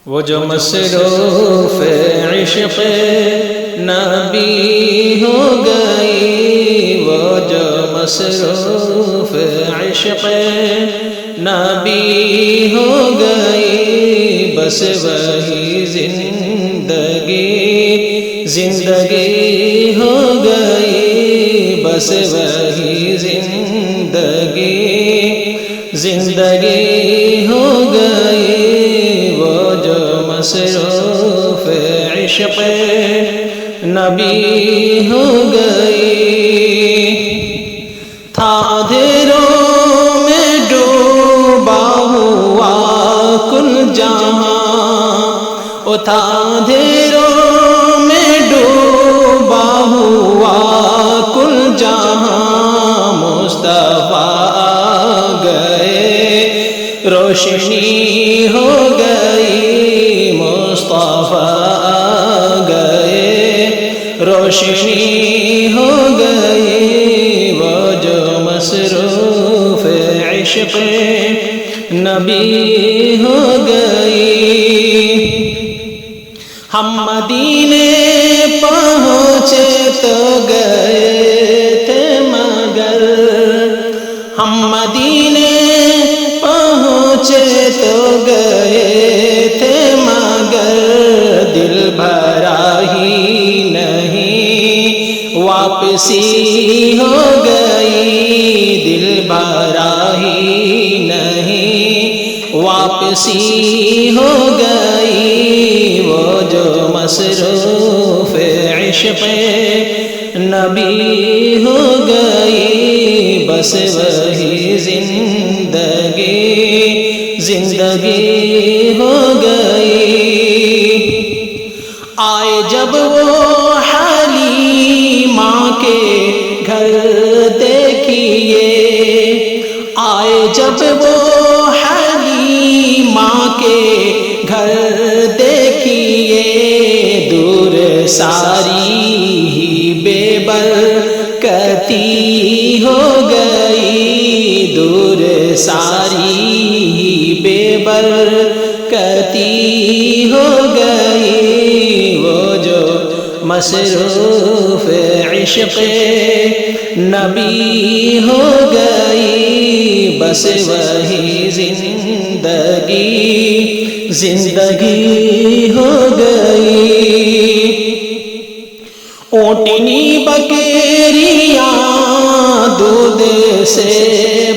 وہ جو مصروف عشق نبی ہو گئی، وہ جو مصروف عشق نبی ہو گئی، بس وہی زندگی ہو گئی، بس وہی زندگی ہو گئی، وہ جو مصروف عشق نبی ہو گئی۔ تھا اندھیروں میں ڈوبا ہوا کل جہاں، وہ تھا اندھیروں میں ڈوبا ہوا کل جہاں، مصطفیٰ آ گئے روشنی ہو گئی، مصطفیٰ آ گئے روشنی ہو گئی، وہ جو مصروف عشق نبی ہو گئی۔ ہم مدینے پہنچے تو گئے تھے مگر، ہم مدینے پہنچے تو گئے تھے مگر، دل بھرا ہی نہیں واپسی ہو گئی، دل بھرا ہی نہیں واپسی ہو گئی، وہ جو مصروف عشق نبی ہو گئی، بس وہی زندگی ہو گئی۔ آئے جب وہ حلیمہ کے گھر دیکھیے، آئے جب وہ حلیمہ کے گھر دیکھیے، دور ساری ہی بے برکتی ہو گئی، دور ساری ہی بے برکتی ہو گئی، وہ جو مصروف عشق نبی ہو گئی، بس وہی زندگی ہو گئی۔ اونٹنی بکریاں دودھ سے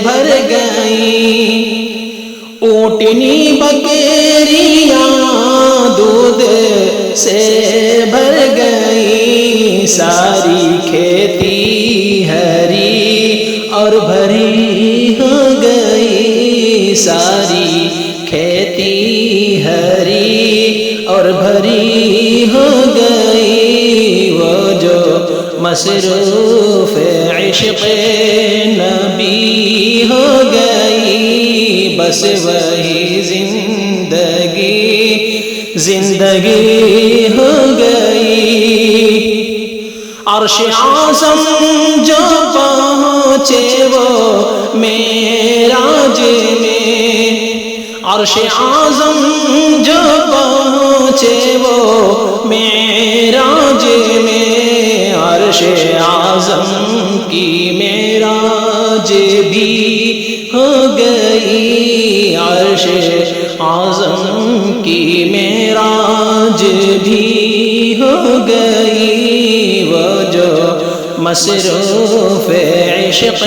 بھر گئیں، اونٹنی بکریاں دودھ سے بھر گئیں، ساری کھیتی ہری اور بھری ہو گئی، ساری کھیتی ہری اور بھری ہو گئی، وہ جو مصروف عشق نبی ہو گئی، بس وہی زندگی ہو گئی۔ عرش اعظم جو پہنچے وہ معراج میں، عرش اعظم جو پہنچے وہ معراج میں، عرش اعظم کی معراج بھی ہو گئی، عرش اعظم کی معراج بھی ہو گئی، وہ جو مصروف عشق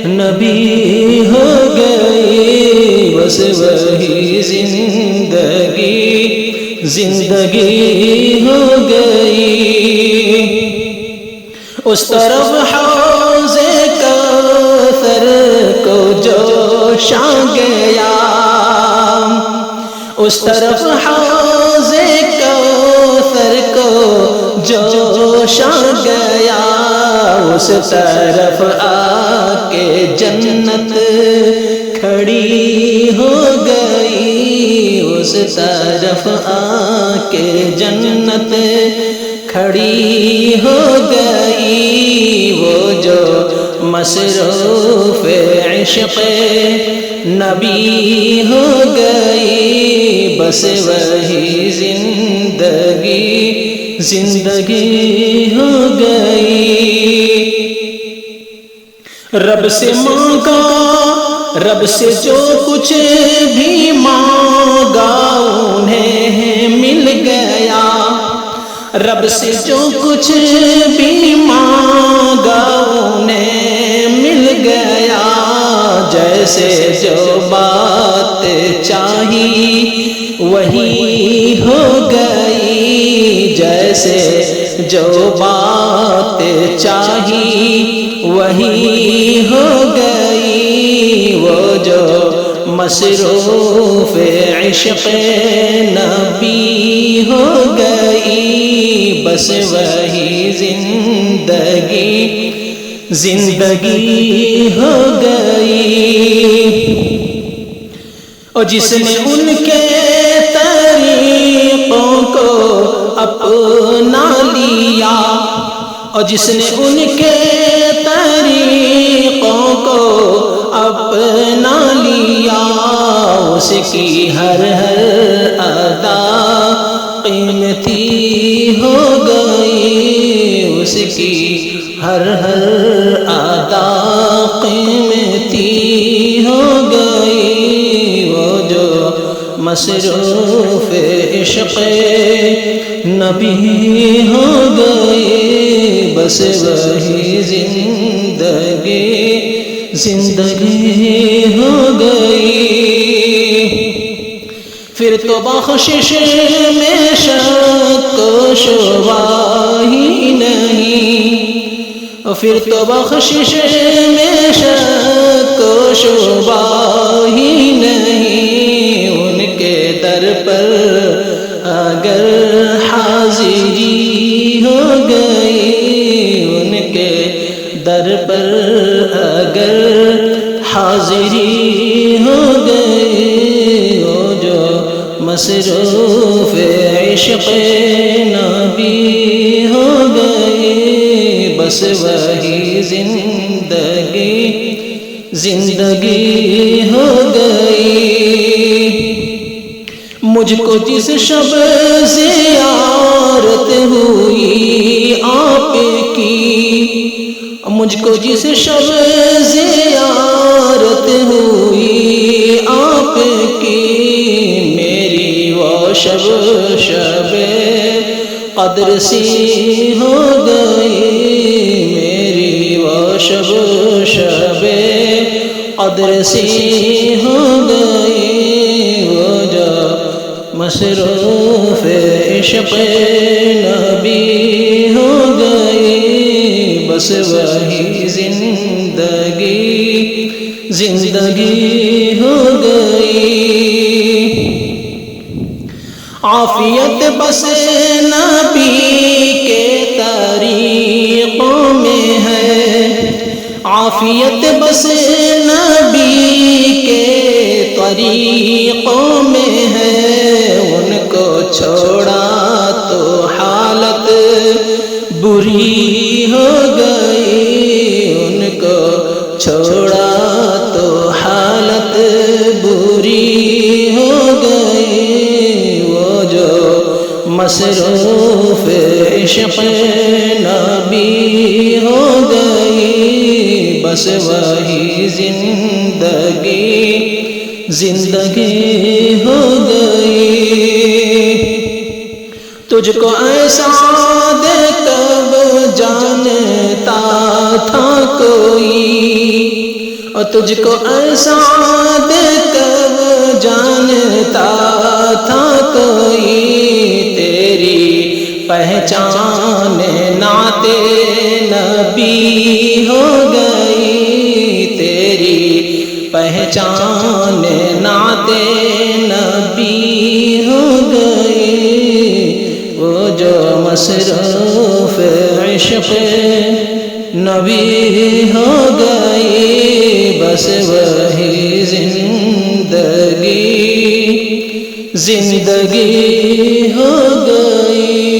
نبی ہو گئی، بس وہی زندگی ہو گئی۔ اس طرف حوض کوثر کو جوش آ گیا، اس طرف حوض کوثر کو جوش آ گیا، اس طرف آ کے جنت کھڑی ہو گئی، اس طرف آ کے جنت کھڑی ہو گئی، وہ جو مصروف عشق نبی ہو گئی، بس وہی زندگی ہو گئی۔ رب سے مانگا، رب سے جو کچھ بھی مانگا انہیں مل گیا، رب سے جو کچھ بھی مانگا انہیں مل گیا۔ جیسے جو بات چاہی وہی ہو گئی، جیسے جو بات چاہی وہی ہو گئی۔ وہ جو مصروف عشق نبی ہو گئی، بس وہی زندگی ہو گئی۔ اور جس نے ان کے طریقوں کو اپنا لیا، اور جس نے ان کے طریقوں کو اپنا لیا، اس کی ہر ادا قیمتی ہو گئی، اس کی ہر ادا قیمتی ہو گئی۔ وہ جو مصروف عشق نبی ہو گئی، بس وہی زندگی ہو گئی۔ پھر تو بخشش میں شک و شبہ ہی نہیں، پھر تو بخشش میں شک و شبہ ہی نہیں۔ ان کے در پر اگر حاضری ہو گئی، ان کے در پر اگر حاضری ہو گئی، وہ جو مصروف عشق نبی ہو گئی، بس وہی زندگی ہو گئی۔ مجھ کو جس شب زیارت ہوئی آپ کی، مجھ کو جس شب زیارت ہوئی آپ کی، میری وہ شب قدر سی ہو گئی، میری وہ شب قدر سی ہو گئی۔ وہ جو مصروف عشق نبی ہو گئی، بس وہی زندگی ہو گئی۔ عافیت بس نبی کے طریقوں میں ہے، عافیت بس نبی کے طریقوں میں ہے۔ ان کو چھوڑا تو حالت بری ہو گئی، ان کو چھوڑا تو حالت بری ہو گئی۔ وہ جو مصروف عشق نبی ہو گئی، بس وہی زندگی ہو گئی۔ تجھ کو ایسا دیکھ جانتا تھا کوئی، اور تجھ کو ایسا دیکھ جانتا تھا کوئی، تیری پہچان نعت نبی ہو گئی، تیری پہچان نعت نبی ہو گئی۔ وہ جو مصروف عشق نبی ہو گئی، بس وہی زندگی ہو گئی۔